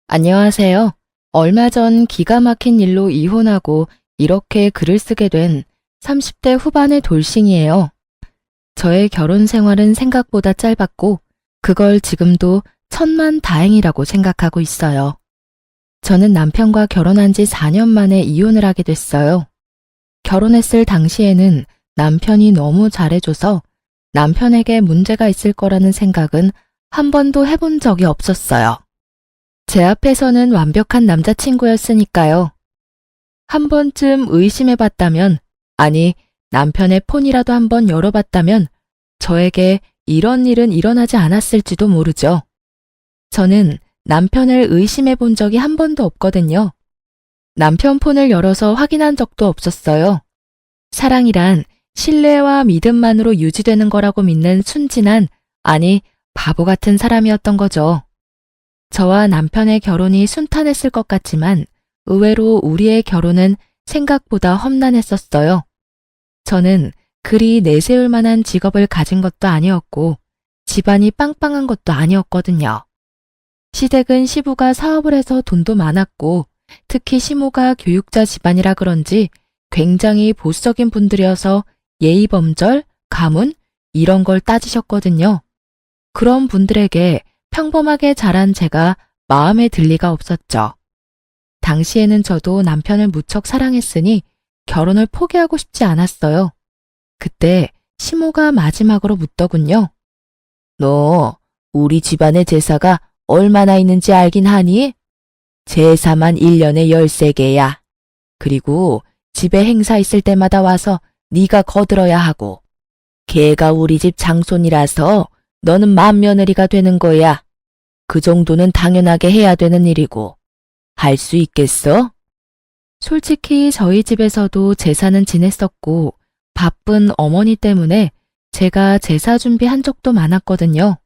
안녕하세요. 얼마 전 기가 막힌 일로 이혼하고 이렇게 글을 쓰게 된 30대 후반의 돌싱이에요. 저의 결혼 생활은 생각보다 짧았고 그걸 지금도 천만 다행이라고 생각하고 있어요. 저는 남편과 결혼한 지 4년 만에 이혼을 하게 됐어요. 결혼했을 당시에는 남편이 너무 잘해줘서 남편에게 문제가 있을 거라는 생각은 한 번도 해본 적이 없었어요. 제 앞에서는 완벽한 남자친구였으니까요. 한 번쯤 의심해봤다면, 아니, 남편의 폰이라도 한번 열어봤다면 저에게 이런 일은 일어나지 않았을지도 모르죠. 저는 남편을 의심해본 적이 한 번도 없거든요. 남편 폰을 열어서 확인한 적도 없었어요. 사랑이란 신뢰와 믿음만으로 유지되는 거라고 믿는 순진한, 아니, 바보 같은 사람이었던 거죠. 저와 남편의 결혼이 순탄했을 것 같지만 의외로 우리의 결혼은 생각보다 험난했었어요. 저는 그리 내세울 만한 직업을 가진 것도 아니었고 집안이 빵빵한 것도 아니었거든요. 시댁은 시부가 사업을 해서 돈도 많았고 특히 시모가 교육자 집안이라 그런지 굉장히 보수적인 분들이어서 예의범절, 가문 이런 걸 따지셨거든요. 그런 분들에게 평범하게 자란 제가 마음에 들 리가 없었죠. 당시에는 저도 남편을 무척 사랑했으니 결혼을 포기하고 싶지 않았어요. 그때 시모가 마지막으로 묻더군요. 너 우리 집안의 제사가 얼마나 있는지 알긴 하니? 제사만 1년에 13개야. 그리고 집에 행사 있을 때마다 와서 네가 거들어야 하고 걔가 우리 집 장손이라서 너는 맏며느리가 되는 거야. 그 정도는 당연하게 해야 되는 일이고 할 수 있겠어? 솔직히 저희 집에서도 제사는 지냈었고 바쁜 어머니 때문에 제가 제사 준비한 적도 많았거든요.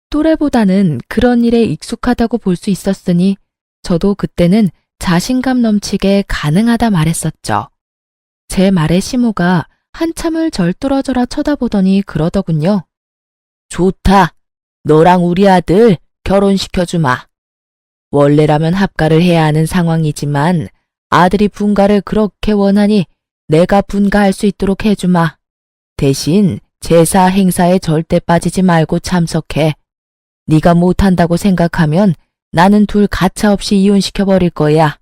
또래보다는 그런 일에 익숙하다고 볼 수 있었으니 저도 그때는 자신감 넘치게 가능하다 말했었죠. 제 말에 시모가 한참을 절 뚫어져라 쳐다보더니 그러더군요. 좋다. 너랑 우리 아들 결혼시켜주마. 원래라면 합가를 해야 하는 상황이지만 아들이 분가를 그렇게 원하니 내가 분가할 수 있도록 해주마. 대신 제사 행사에 절대 빠지지 말고 참석해. 네가 못한다고 생각하면 나는 둘 가차없이 이혼시켜버릴 거야.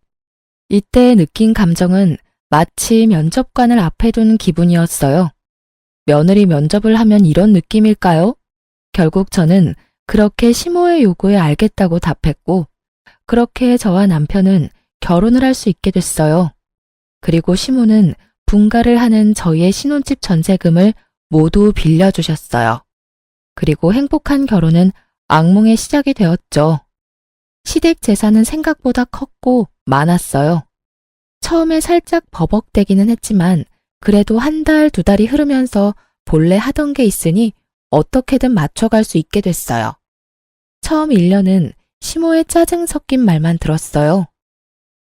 이때 느낀 감정은 마치 면접관을 앞에 둔 기분이었어요. 며느리 면접을 하면 이런 느낌일까요? 결국 저는 그렇게 시모의 요구에 알겠다고 답했고 그렇게 저와 남편은 결혼을 할 수 있게 됐어요. 그리고 시모는 분가를 하는 저희의 신혼집 전세금을 모두 빌려주셨어요. 그리고 행복한 결혼은 악몽의 시작이 되었죠. 시댁 재산은 생각보다 컸고 많았어요. 처음에 살짝 버벅대기는 했지만 그래도 한 달, 두 달이 흐르면서 본래 하던 게 있으니 어떻게든 맞춰갈 수 있게 됐어요. 처음 1년은 시모의 짜증 섞인 말만 들었어요.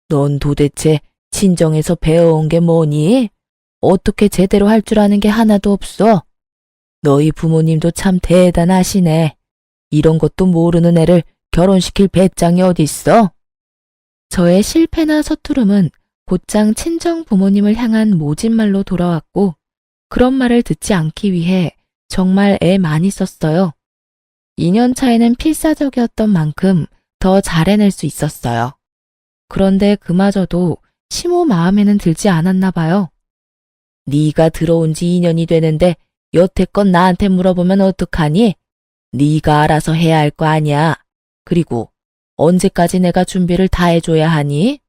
넌 도대체 친정에서 배워온 게 뭐니? 어떻게 제대로 할 줄 아는 게 하나도 없어? 너희 부모님도 참 대단하시네. 이런 것도 모르는 애를 결혼시킬 배짱이 어딨어? 저의 실패나 서투름은 곧장 친정 부모님을 향한 모진말로 돌아왔고 그런 말을 듣지 않기 위해 정말 애 많이 썼어요. 2년 차에는 필사적이었던 만큼 더 잘해낼 수 있었어요. 그런데 그마저도 시모 마음에는 들지 않았나 봐요. 네가 들어온 지 2년이 되는데 여태껏 나한테 물어보면 어떡하니? 네가 알아서 해야 할 거 아니야. 그리고 언제까지 내가 준비를 다 해줘야 하니?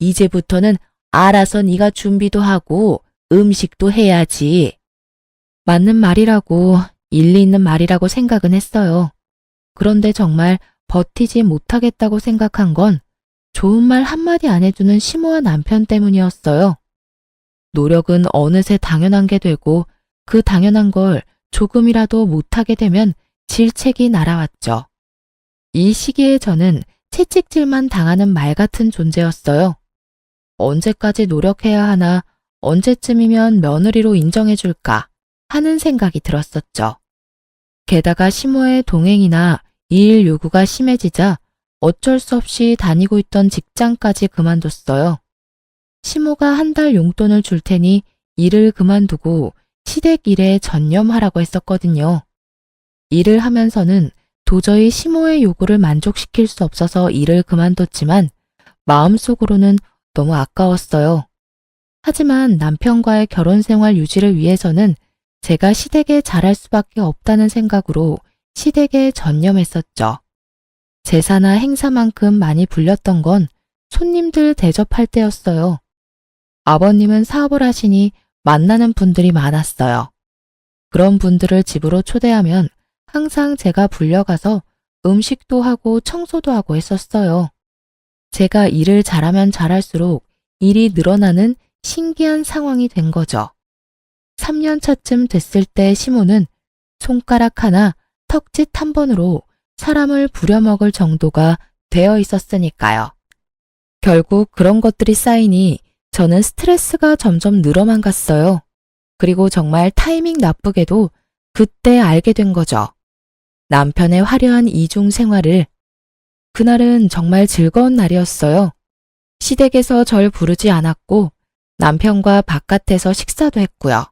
이제부터는 알아서 네가 준비도 하고 음식도 해야지. 맞는 말이라고 일리 있는 말이라고 생각은 했어요. 그런데 정말 버티지 못하겠다고 생각한 건 좋은 말 한마디 안 해주는 시모와 남편 때문이었어요. 노력은 어느새 당연한 게 되고 그 당연한 걸 조금이라도 못하게 되면 질책이 날아왔죠. 이 시기에 저는 채찍질만 당하는 말 같은 존재였어요. 언제까지 노력해야 하나, 언제쯤이면 며느리로 인정해줄까 하는 생각이 들었었죠. 게다가 시모의 동행이나 일 요구가 심해지자 어쩔 수 없이 다니고 있던 직장까지 그만뒀어요. 시모가 한 달 용돈을 줄 테니 일을 그만두고 시댁 일에 전념하라고 했었거든요. 일을 하면서는 도저히 시모의 요구를 만족시킬 수 없어서 일을 그만뒀지만 마음속으로는 너무 아까웠어요. 하지만 남편과의 결혼 생활 유지를 위해서는 제가 시댁에 잘할 수밖에 없다는 생각으로 시댁에 전념했었죠. 제사나 행사만큼 많이 불렸던 건 손님들 대접할 때였어요. 아버님은 사업을 하시니 만나는 분들이 많았어요. 그런 분들을 집으로 초대하면 항상 제가 불려가서 음식도 하고 청소도 하고 했었어요. 제가 일을 잘하면 잘할수록 일이 늘어나는 신기한 상황이 된 거죠. 3년 차쯤 됐을 때 시모는 손가락 하나, 턱짓 한 번으로 사람을 부려먹을 정도가 되어 있었으니까요. 결국 그런 것들이 쌓이니 저는 스트레스가 점점 늘어만 갔어요. 그리고 정말 타이밍 나쁘게도 그때 알게 된 거죠. 남편의 화려한 이중 생활을. 그날은 정말 즐거운 날이었어요. 시댁에서 절 부르지 않았고 남편과 바깥에서 식사도 했고요.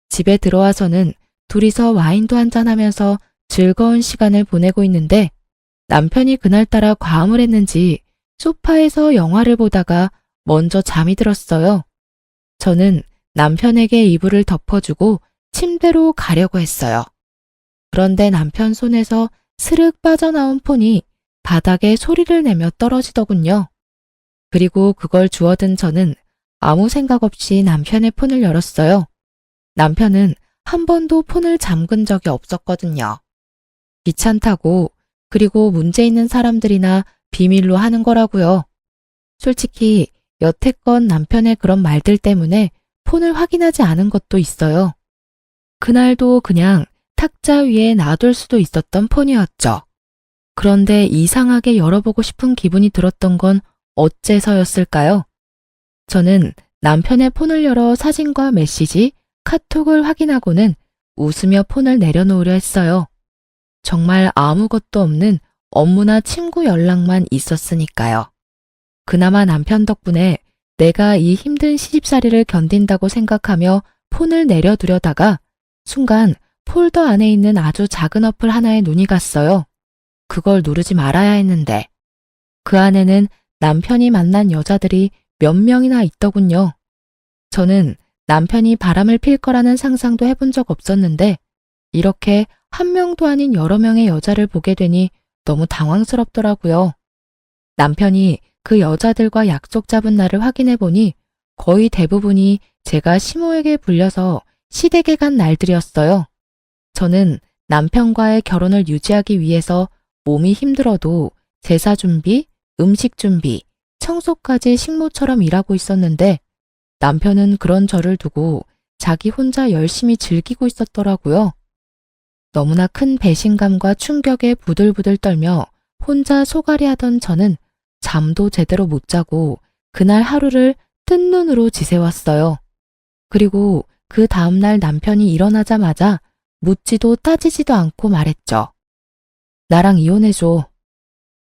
집에 들어와서는 둘이서 와인도 한잔하면서 즐거운 시간을 보내고 있는데 남편이 그날따라 과음을 했는지 소파에서 영화를 보다가 먼저 잠이 들었어요. 저는 남편에게 이불을 덮어주고 침대로 가려고 했어요. 그런데 남편 손에서 스르륵 빠져나온 폰이 바닥에 소리를 내며 떨어지더군요. 그리고 그걸 주워든 저는 아무 생각 없이 남편의 폰을 열었어요. 남편은 한 번도 폰을 잠근 적이 없었거든요. 귀찮다고, 그리고 문제 있는 사람들이나 비밀로 하는 거라고요. 솔직히 여태껏 남편의 그런 말들 때문에 폰을 확인하지 않은 것도 있어요. 그날도 그냥 탁자 위에 놔둘 수도 있었던 폰이었죠. 그런데 이상하게 열어보고 싶은 기분이 들었던 건 어째서였을까요? 저는 남편의 폰을 열어 사진과 메시지, 카톡을 확인하고는 웃으며 폰을 내려놓으려 했어요. 정말 아무것도 없는 업무나 친구 연락만 있었으니까요. 그나마 남편 덕분에 내가 이 힘든 시집살이를 견딘다고 생각하며 폰을 내려두려다가 순간 폴더 안에 있는 아주 작은 어플 하나에 눈이 갔어요. 그걸 누르지 말아야 했는데 그 안에는 남편이 만난 여자들이 몇 명이나 있더군요. 저는 남편이 바람을 필 거라는 상상도 해본 적 없었는데 이렇게 한 명도 아닌 여러 명의 여자를 보게 되니 너무 당황스럽더라고요. 남편이 그 여자들과 약속 잡은 날을 확인해 보니 거의 대부분이 제가 시모에게 불려서 시댁에 간 날들이었어요. 저는 남편과의 결혼을 유지하기 위해서 몸이 힘들어도 제사 준비, 음식 준비, 청소까지 식모처럼 일하고 있었는데 남편은 그런 저를 두고 자기 혼자 열심히 즐기고 있었더라고요. 너무나 큰 배신감과 충격에 부들부들 떨며 혼자 소갈이하던 저는 잠도 제대로 못 자고 그날 하루를 뜬 눈으로 지새웠어요. 그리고 그 다음날 남편이 일어나자마자 묻지도 따지지도 않고 말했죠. 나랑 이혼해줘.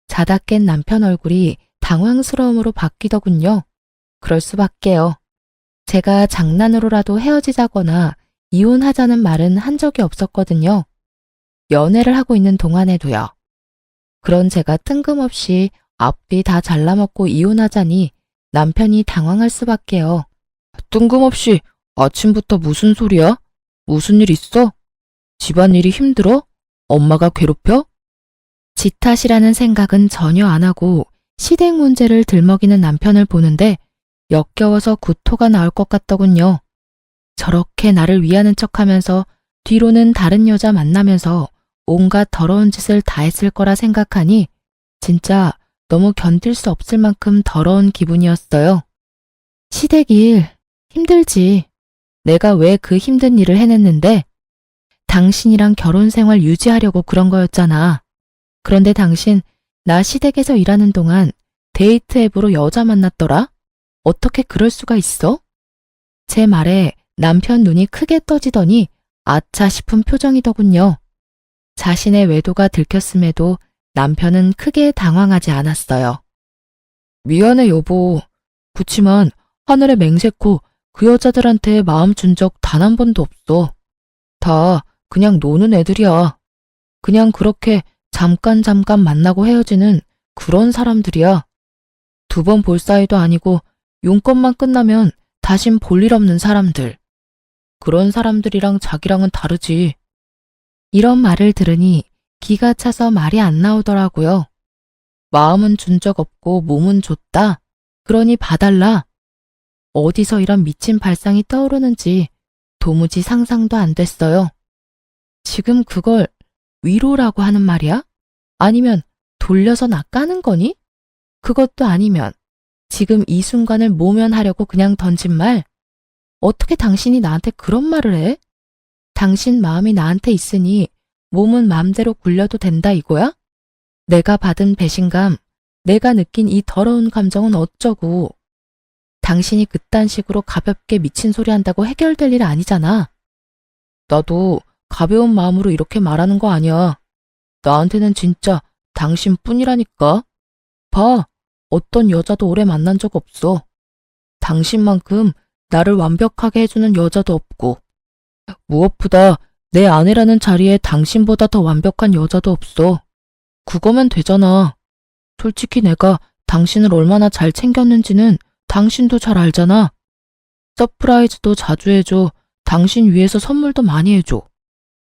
자다 깬 남편 얼굴이 당황스러움으로 바뀌더군요. 그럴 수밖에요. 제가 장난으로라도 헤어지자거나 이혼하자는 말은 한 적이 없었거든요. 연애를 하고 있는 동안에도요. 그런 제가 뜬금없이 앞뒤 다 잘라먹고 이혼하자니 남편이 당황할 수밖에요. 뜬금없이 아침부터 무슨 소리야? 무슨 일 있어? 집안일이 힘들어? 엄마가 괴롭혀? 지 탓이라는 생각은 전혀 안 하고 시댁 문제를 들먹이는 남편을 보는데 역겨워서 구토가 나올 것 같더군요. 저렇게 나를 위하는 척하면서 뒤로는 다른 여자 만나면서 온갖 더러운 짓을 다 했을 거라 생각하니 진짜 너무 견딜 수 없을 만큼 더러운 기분이었어요. 시댁 일 힘들지. 내가 왜 그 힘든 일을 해냈는데? 당신이랑 결혼 생활 유지하려고 그런 거였잖아. 그런데 당신 나 시댁에서 일하는 동안 데이트 앱으로 여자 만났더라? 어떻게 그럴 수가 있어? 제 말에 남편 눈이 크게 떠지더니 아차 싶은 표정이더군요. 자신의 외도가 들켰음에도 남편은 크게 당황하지 않았어요. 미안해, 여보. 그치만 하늘에 맹세코 그 여자들한테 마음 준 적 단 한 번도 없어. 다 그냥 노는 애들이야. 그냥 그렇게 잠깐 만나고 헤어지는 그런 사람들이야. 2번 볼 사이도 아니고 용건만 끝나면 다신 볼 일 없는 사람들. 그런 사람들이랑 자기랑은 다르지. 이런 말을 들으니 기가 차서 말이 안 나오더라고요. 마음은 준 적 없고 몸은 줬다. 그러니 봐달라. 어디서 이런 미친 발상이 떠오르는지 도무지 상상도 안 됐어요. 지금 그걸 위로라고 하는 말이야? 아니면 돌려서 나 까는 거니? 그것도 아니면 지금 이 순간을 모면하려고 그냥 던진 말? 어떻게 당신이 나한테 그런 말을 해? 당신 마음이 나한테 있으니 몸은 마음대로 굴려도 된다 이거야? 내가 받은 배신감, 내가 느낀 이 더러운 감정은 어쩌고. 당신이 그딴 식으로 가볍게 미친 소리 한다고 해결될 일 아니잖아. 나도 가벼운 마음으로 이렇게 말하는 거 아니야. 나한테는 진짜 당신뿐이라니까. 봐, 어떤 여자도 오래 만난 적 없어. 당신만큼 나를 완벽하게 해주는 여자도 없고, 무엇보다 내 아내라는 자리에 당신보다 더 완벽한 여자도 없어. 그거면 되잖아. 솔직히 내가 당신을 얼마나 잘 챙겼는지는 당신도 잘 알잖아. 서프라이즈도 자주 해줘. 당신 위해서 선물도 많이 해줘.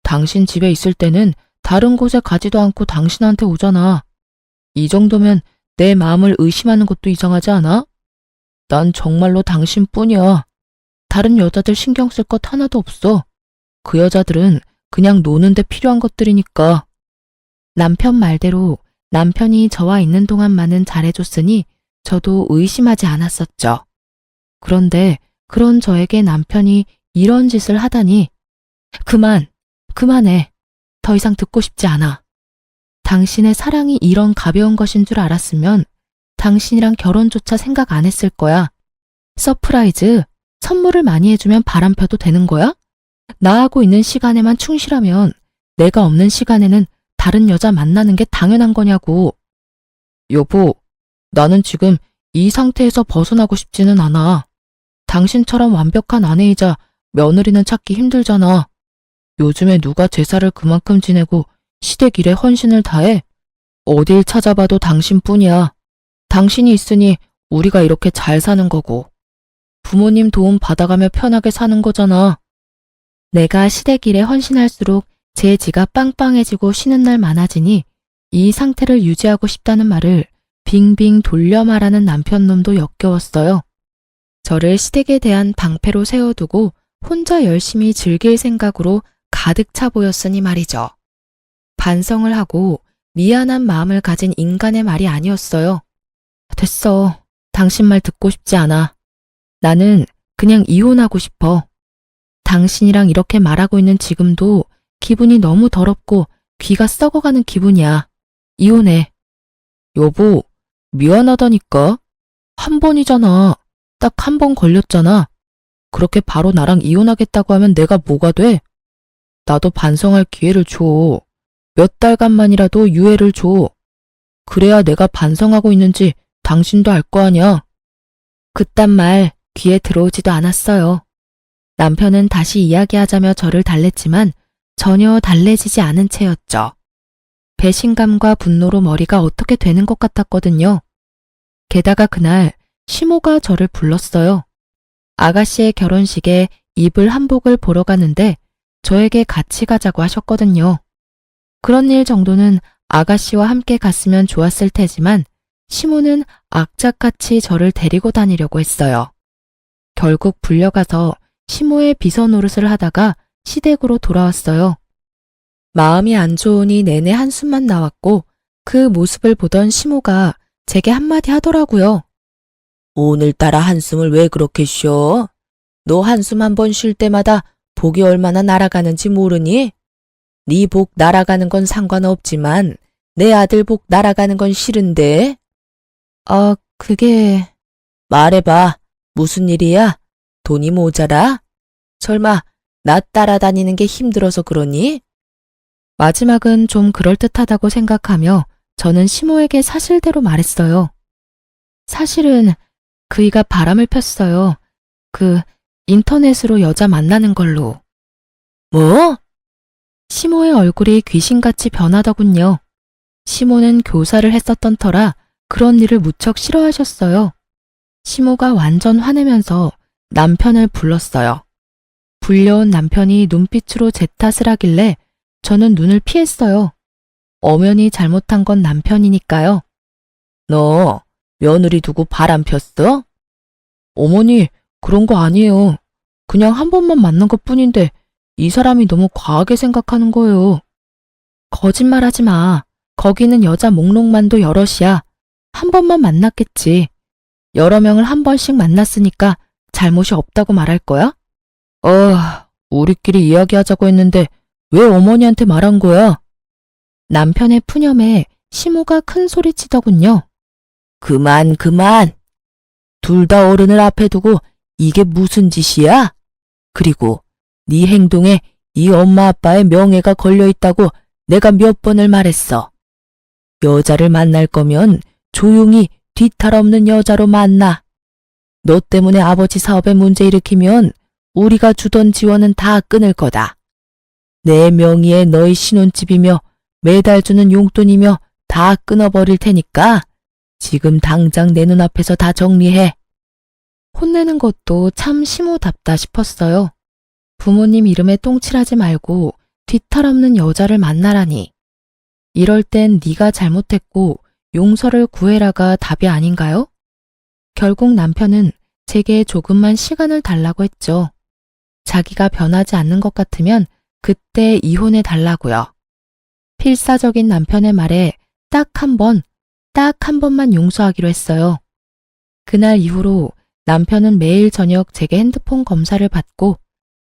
당신 집에 있을 때는 다른 곳에 가지도 않고 당신한테 오잖아. 이 정도면 내 마음을 의심하는 것도 이상하지 않아? 난 정말로 당신뿐이야. 다른 여자들 신경 쓸 것 하나도 없어. 그 여자들은 그냥 노는데 필요한 것들이니까. 남편 말대로 남편이 저와 있는 동안만은 잘해줬으니 저도 의심하지 않았었죠. 그런데 그런 저에게 남편이 이런 짓을 하다니. 그만해. 더 이상 듣고 싶지 않아. 당신의 사랑이 이런 가벼운 것인 줄 알았으면 당신이랑 결혼조차 생각 안 했을 거야. 서프라이즈, 선물을 많이 해주면 바람 펴도 되는 거야? 나하고 있는 시간에만 충실하면 내가 없는 시간에는 다른 여자 만나는 게 당연한 거냐고. 여보, 나는 지금 이 상태에서 벗어나고 싶지는 않아. 당신처럼 완벽한 아내이자 며느리는 찾기 힘들잖아. 요즘에 누가 제사를 그만큼 지내고 시댁 일에 헌신을 다해? 어딜 찾아봐도 당신뿐이야. 당신이 있으니 우리가 이렇게 잘 사는 거고. 부모님 도움 받아가며 편하게 사는 거잖아. 내가 시댁 일에 헌신할수록 제 지가 빵빵해지고 쉬는 날 많아지니 이 상태를 유지하고 싶다는 말을 빙빙 돌려 말하는 남편놈도 역겨웠어요. 저를 시댁에 대한 방패로 세워두고 혼자 열심히 즐길 생각으로 가득 차 보였으니 말이죠. 반성을 하고 미안한 마음을 가진 인간의 말이 아니었어요. 됐어. 당신 말 듣고 싶지 않아. 나는 그냥 이혼하고 싶어. 당신이랑 이렇게 말하고 있는 지금도 기분이 너무 더럽고 귀가 썩어가는 기분이야. 이혼해. 여보, 미안하다니까. 한 번이잖아. 딱 한 번 걸렸잖아. 그렇게 바로 나랑 이혼하겠다고 하면 내가 뭐가 돼? 나도 반성할 기회를 줘. 몇 달간만이라도 유예를 줘. 그래야 내가 반성하고 있는지 당신도 알 거 아니야. 그딴 말 귀에 들어오지도 않았어요. 남편은 다시 이야기하자며 저를 달랬지만 전혀 달래지지 않은 채였죠. 배신감과 분노로 머리가 어떻게 되는 것 같았거든요. 게다가 그날 시모가 저를 불렀어요. 아가씨의 결혼식에 입을 한복을 보러 가는데 저에게 같이 가자고 하셨거든요. 그런 일 정도는 아가씨와 함께 갔으면 좋았을 테지만 시모는 악착같이 저를 데리고 다니려고 했어요. 결국 불려가서 시모의 비서 노릇을 하다가 시댁으로 돌아왔어요. 마음이 안 좋으니 내내 한숨만 나왔고 그 모습을 보던 시모가 제게 한마디 하더라고요. 오늘따라 한숨을 왜 그렇게 쉬어? 너 한숨 한 번 쉴 때마다 복이 얼마나 날아가는지 모르니? 네 복 날아가는 건 상관없지만 내 아들 복 날아가는 건 싫은데? 그게... 말해봐. 무슨 일이야? 돈이 모자라? 설마 나 따라다니는 게 힘들어서 그러니? 마지막은 좀 그럴듯하다고 생각하며 저는 시모에게 사실대로 말했어요. 사실은 그이가 바람을 폈어요. 인터넷으로 여자 만나는 걸로. 뭐? 시모의 얼굴이 귀신같이 변하더군요. 시모는 교사를 했었던 터라 그런 일을 무척 싫어하셨어요. 시모가 완전 화내면서 남편을 불렀어요. 불려온 남편이 눈빛으로 제 탓을 하길래 저는 눈을 피했어요. 엄연히 잘못한 건 남편이니까요. 너 며느리 두고 바람 폈어? 어머니, 그런 거 아니에요. 그냥 한 번만 만난 것뿐인데 이 사람이 너무 과하게 생각하는 거예요. 거짓말하지 마. 거기는 여자 목록만도 여럿이야. 한 번만 만났겠지. 여러 명을 한 번씩 만났으니까 잘못이 없다고 말할 거야? 우리끼리 이야기하자고 했는데 왜 어머니한테 말한 거야? 남편의 푸념에 시모가 큰 소리 치더군요. 그만. 둘 다 어른을 앞에 두고 이게 무슨 짓이야? 그리고 네 행동에 이 엄마 아빠의 명예가 걸려있다고 내가 몇 번을 말했어. 여자를 만날 거면 조용히 뒤탈 없는 여자로 만나. 너 때문에 아버지 사업에 문제 일으키면 우리가 주던 지원은 다 끊을 거다. 내 명의에 너희 신혼집이며 매달 주는 용돈이며 다 끊어버릴 테니까 지금 당장 내 눈앞에서 다 정리해. 혼내는 것도 참 시모답다 싶었어요. 부모님 이름에 똥칠하지 말고 뒤탈 없는 여자를 만나라니. 이럴 땐 네가 잘못했고 용서를 구해라가 답이 아닌가요? 결국 남편은 제게 조금만 시간을 달라고 했죠. 자기가 변하지 않는 것 같으면 그때 이혼해 달라고요. 필사적인 남편의 말에 딱 한 번만 용서하기로 했어요. 그날 이후로 남편은 매일 저녁 제게 핸드폰 검사를 받고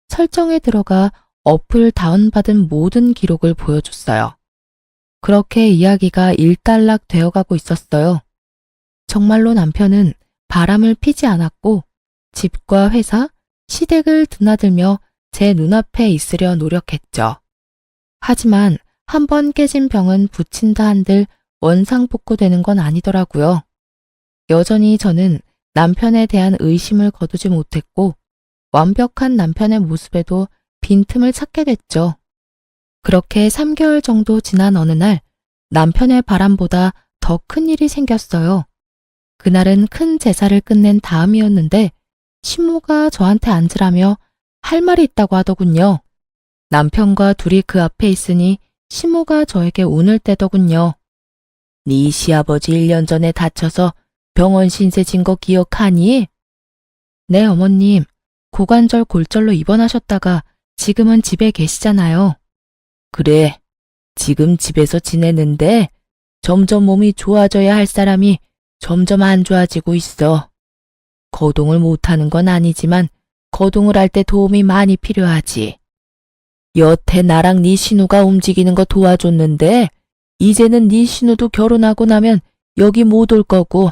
설정에 들어가 어플 다운받은 모든 기록을 보여줬어요. 그렇게 이야기가 일단락 되어가고 있었어요. 정말로 남편은 바람을 피지 않았고 집과 회사, 시댁을 드나들며 제 눈앞에 있으려 노력했죠. 하지만 한 번 깨진 병은 붙인다 한들 원상복구되는 건 아니더라고요. 여전히 저는 남편에 대한 의심을 거두지 못했고 완벽한 남편의 모습에도 빈틈을 찾게 됐죠. 그렇게 3개월 정도 지난 어느 날 남편의 바람보다 더 큰 일이 생겼어요. 그날은 큰 제사를 끝낸 다음이었는데 시모가 저한테 앉으라며 할 말이 있다고 하더군요. 남편과 둘이 그 앞에 있으니 시모가 저에게 운을 떼더군요. 네 시아버지 1년 전에 다쳐서 병원 신세 진 거 기억하니? 네, 어머님. 고관절 골절로 입원하셨다가 지금은 집에 계시잖아요. 그래, 지금 집에서 지내는데 점점 몸이 좋아져야 할 사람이 점점 안 좋아지고 있어. 거동을 못하는 건 아니지만 거동을 할 때 도움이 많이 필요하지. 여태 나랑 네 신우가 움직이는 거 도와줬는데 이제는 네 신우도 결혼하고 나면 여기 못 올 거고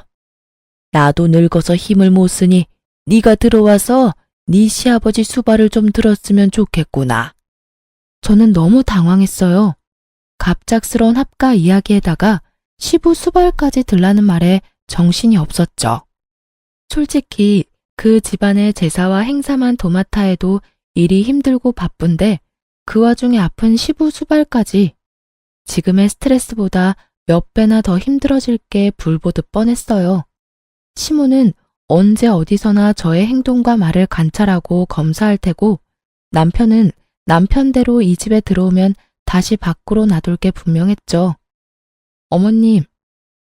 나도 늙어서 힘을 못 쓰니 네가 들어와서 네 시아버지 수발을 좀 들었으면 좋겠구나. 저는 너무 당황했어요. 갑작스러운 합가 이야기에다가 시부 수발까지 들라는 말에 정신이 없었죠. 솔직히 그 집안의 제사와 행사만 도맡아 해도 일이 힘들고 바쁜데 그 와중에 아픈 시부 수발까지 지금의 스트레스보다 몇 배나 더 힘들어질 게 불보듯 뻔했어요. 시모는 언제 어디서나 저의 행동과 말을 관찰하고 검사할 테고 남편은 남편대로 이 집에 들어오면 다시 밖으로 놔둘 게 분명했죠. 어머님,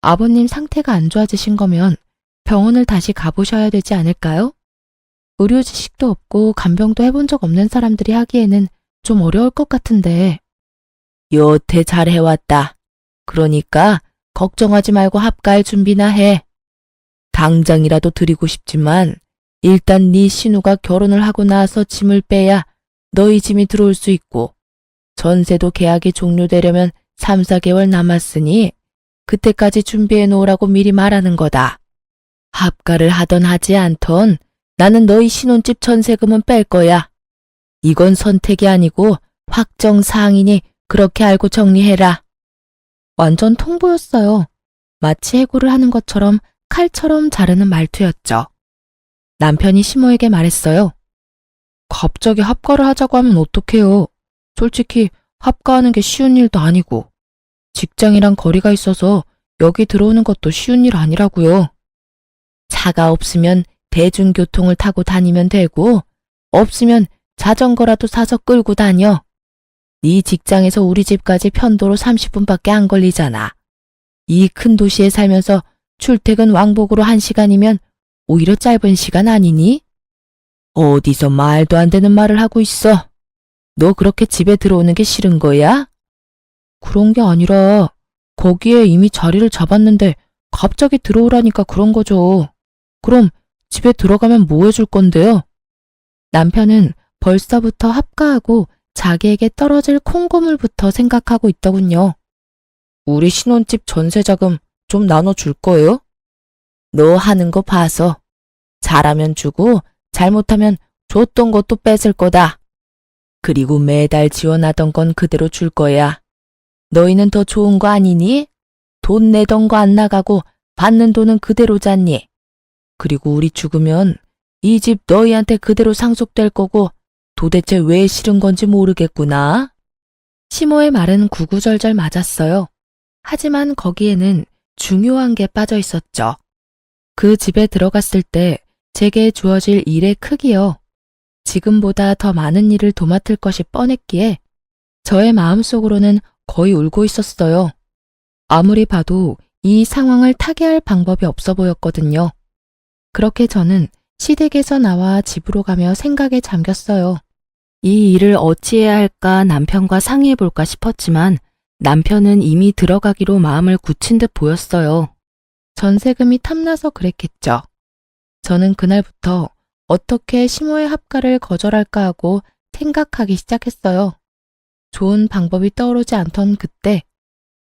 아버님 상태가 안 좋아지신 거면 병원을 다시 가보셔야 되지 않을까요? 의료 지식도 없고 간병도 해본 적 없는 사람들이 하기에는 좀 어려울 것 같은데. 여태 잘 해왔다. 그러니까 걱정하지 말고 합가할 준비나 해. 당장이라도 드리고 싶지만 일단 네 신우가 결혼을 하고 나서 짐을 빼야 너희 짐이 들어올 수 있고 전세도 계약이 종료되려면 3, 4개월 남았으니 그때까지 준비해 놓으라고 미리 말하는 거다. 합가를 하던 하지 않던 나는 너희 신혼집 전세금은 뺄 거야. 이건 선택이 아니고 확정 사항이니 그렇게 알고 정리해라. 완전 통보였어요. 마치 해고를 하는 것처럼 칼처럼 자르는 말투였죠. 남편이 시모에게 말했어요. 갑자기 합가를 하자고 하면 어떡해요. 솔직히 합가하는 게 쉬운 일도 아니고 직장이랑 거리가 있어서 여기 들어오는 것도 쉬운 일 아니라고요. 차가 없으면 대중교통을 타고 다니면 되고 없으면 자전거라도 사서 끌고 다녀. 네 직장에서 우리 집까지 편도로 30분밖에 안 걸리잖아. 이 큰 도시에 살면서 출퇴근 왕복으로 1시간이면 오히려 짧은 시간 아니니? 어디서 말도 안 되는 말을 하고 있어. 너 그렇게 집에 들어오는 게 싫은 거야? 그런 게 아니라 거기에 이미 자리를 잡았는데 갑자기 들어오라니까 그런 거죠. 그럼 집에 들어가면 뭐 해줄 건데요? 남편은 벌써부터 합가하고 자기에게 떨어질 콩고물부터 생각하고 있더군요. 우리 신혼집 전세자금 좀 나눠줄 거예요? 너 하는 거 봐서 잘하면 주고 잘못하면 줬던 것도 뺏을 거다. 그리고 매달 지원하던 건 그대로 줄 거야. 너희는 더 좋은 거 아니니? 돈 내던 거 안 나가고 받는 돈은 그대로잖니. 그리고 우리 죽으면 이 집 너희한테 그대로 상속될 거고 도대체 왜 싫은 건지 모르겠구나. 시모의 말은 구구절절 맞았어요. 하지만 거기에는 중요한 게 빠져 있었죠. 그 집에 들어갔을 때 제게 주어질 일의 크기요. 지금보다 더 많은 일을 도맡을 것이 뻔했기에 저의 마음속으로는 거의 울고 있었어요. 아무리 봐도 이 상황을 타개할 방법이 없어 보였거든요. 그렇게 저는 시댁에서 나와 집으로 가며 생각에 잠겼어요. 이 일을 어찌해야 할까 남편과 상의해 볼까 싶었지만 남편은 이미 들어가기로 마음을 굳힌 듯 보였어요. 전세금이 탐나서 그랬겠죠. 저는 그날부터 어떻게 시모의 합가를 거절할까 하고 생각하기 시작했어요. 좋은 방법이 떠오르지 않던 그때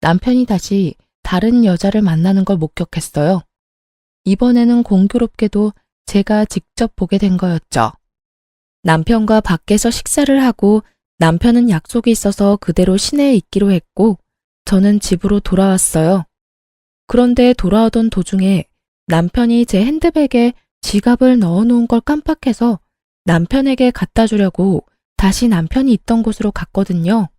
남편이 다시 다른 여자를 만나는 걸 목격했어요. 이번에는 공교롭게도 제가 직접 보게 된 거였죠. 남편과 밖에서 식사를 하고 남편은 약속이 있어서 그대로 시내에 있기로 했고 저는 집으로 돌아왔어요. 그런데 돌아오던 도중에 남편이 제 핸드백에 지갑을 넣어놓은 걸 깜빡해서 남편에게 갖다 주려고 다시 남편이 있던 곳으로 갔거든요.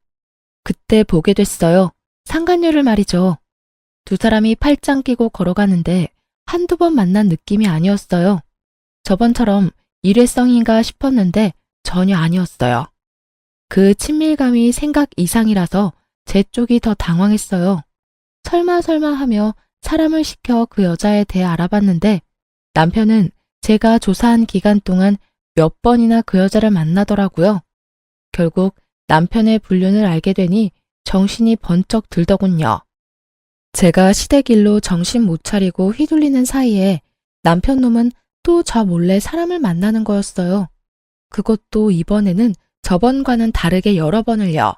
그때 보게 됐어요. 상간녀를 말이죠. 두 사람이 팔짱 끼고 걸어가는데 한두 번 만난 느낌이 아니었어요. 저번처럼 일회성인가 싶었는데 전혀 아니었어요. 그 친밀감이 생각 이상이라서 제 쪽이 더 당황했어요. 설마 하며 사람을 시켜 그 여자에 대해 알아봤는데 남편은 제가 조사한 기간 동안 몇 번이나 그 여자를 만나더라고요. 결국 남편의 불륜을 알게 되니 정신이 번쩍 들더군요. 제가 시댁 일로 정신 못 차리고 휘둘리는 사이에 남편 놈은 또 저 몰래 사람을 만나는 거였어요. 그것도 이번에는 저번과는 다르게 여러 번을요.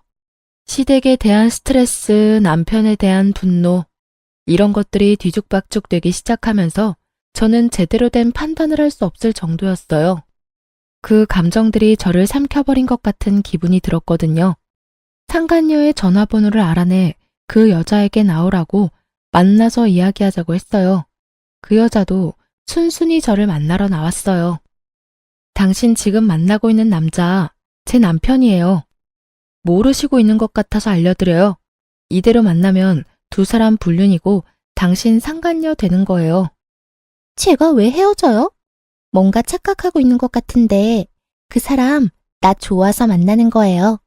시댁에 대한 스트레스, 남편에 대한 분노, 이런 것들이 뒤죽박죽 되기 시작하면서 저는 제대로 된 판단을 할 수 없을 정도였어요. 그 감정들이 저를 삼켜버린 것 같은 기분이 들었거든요. 상간녀의 전화번호를 알아내 그 여자에게 나오라고 만나서 이야기하자고 했어요. 그 여자도 순순히 저를 만나러 나왔어요. 당신 지금 만나고 있는 남자, 제 남편이에요. 모르시고 있는 것 같아서 알려드려요. 이대로 만나면 두 사람 불륜이고 당신 상간녀 되는 거예요. 제가 왜 헤어져요? 뭔가 착각하고 있는 것 같은데 그 사람 나 좋아서 만나는 거예요.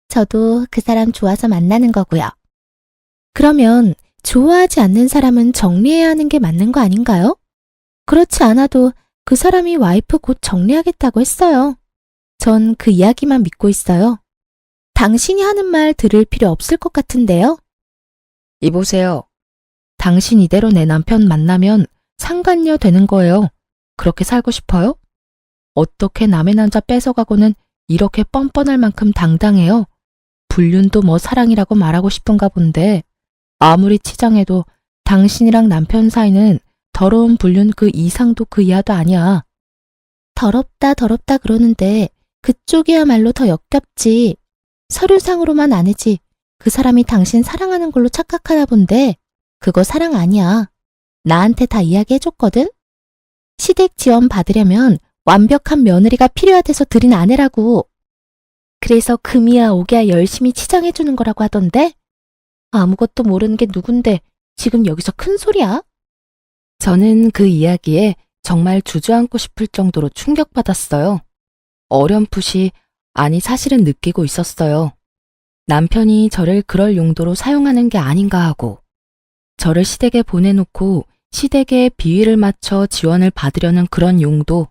저도 그 사람 좋아서 만나는 거고요. 그러면 좋아하지 않는 사람은 정리해야 하는 게 맞는 거 아닌가요? 그렇지 않아도 그 사람이 와이프 곧 정리하겠다고 했어요. 전 그 이야기만 믿고 있어요. 당신이 하는 말 들을 필요 없을 것 같은데요? 이보세요. 당신 이대로 내 남편 만나면 상간녀 되는 거예요. 그렇게 살고 싶어요? 어떻게 남의 남자 뺏어가고는 이렇게 뻔뻔할 만큼 당당해요. 불륜도 뭐 사랑이라고 말하고 싶은가 본데 아무리 치장해도 당신이랑 남편 사이는 더러운 불륜 그 이상도 그 이하도 아니야. 더럽다 그러는데 그쪽이야말로 더 역겹지. 서류상으로만 아니지 그 사람이 당신 사랑하는 걸로 착각하나 본데 그거 사랑 아니야. 나한테 다 이야기해줬거든? 시댁 지원 받으려면 완벽한 며느리가 필요하대서 들인 아내라고. 그래서 금이야 오기야 열심히 치장해주는 거라고 하던데? 아무것도 모르는 게 누군데 지금 여기서 큰 소리야? 저는 그 이야기에 정말 주저앉고 싶을 정도로 충격받았어요. 어렴풋이, 아니 사실은 느끼고 있었어요. 남편이 저를 그럴 용도로 사용하는 게 아닌가 하고, 저를 시댁에 보내놓고 시댁에 비위를 맞춰 지원을 받으려는 그런 용도,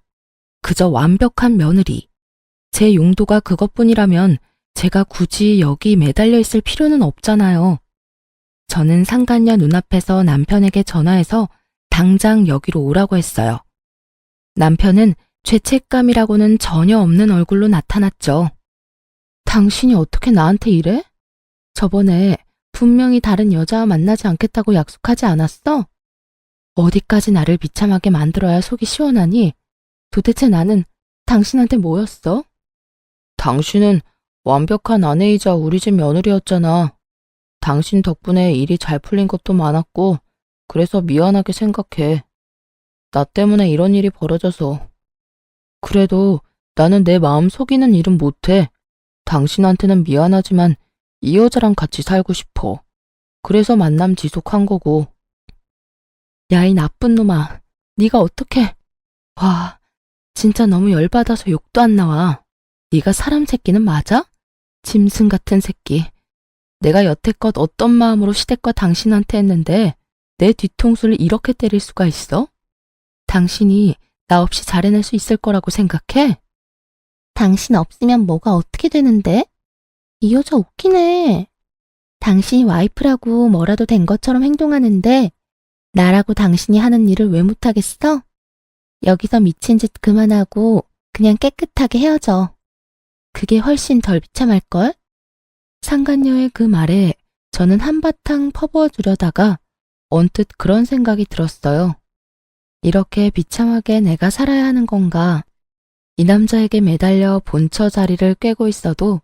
그저 완벽한 며느리. 제 용도가 그것뿐이라면 제가 굳이 여기 매달려 있을 필요는 없잖아요. 저는 상간녀 눈앞에서 남편에게 전화해서 당장 여기로 오라고 했어요. 남편은 죄책감이라고는 전혀 없는 얼굴로 나타났죠. 당신이 어떻게 나한테 이래? 저번에 분명히 다른 여자와 만나지 않겠다고 약속하지 않았어? 어디까지 나를 비참하게 만들어야 속이 시원하니? 도대체 나는 당신한테 뭐였어? 당신은 완벽한 아내이자 우리 집 며느리였잖아. 당신 덕분에 일이 잘 풀린 것도 많았고, 그래서 미안하게 생각해. 나 때문에 이런 일이 벌어져서. 그래도 나는 내 마음 속이는 일은 못해. 당신한테는 미안하지만 이 여자랑 같이 살고 싶어. 그래서 만남 지속한 거고. 야, 이 나쁜 놈아. 네가 어떻게... 와, 진짜 너무 열받아서 욕도 안 나와. 네가 사람 새끼는 맞아? 짐승 같은 새끼. 내가 여태껏 어떤 마음으로 시댁과 당신한테 했는데 내 뒤통수를 이렇게 때릴 수가 있어? 당신이 나 없이 잘 해낼 수 있을 거라고 생각해? 당신 없으면 뭐가 어떻게 되는데? 이 여자 웃기네. 당신이 와이프라고 뭐라도 된 것처럼 행동하는데 나라고 당신이 하는 일을 왜 못하겠어? 여기서 미친 짓 그만하고 그냥 깨끗하게 헤어져. 그게 훨씬 덜 비참할걸? 상간녀의 그 말에 저는 한바탕 퍼부어 주려다가 언뜻 그런 생각이 들었어요. 이렇게 비참하게 내가 살아야 하는 건가? 이 남자에게 매달려 본처 자리를 꿰고 있어도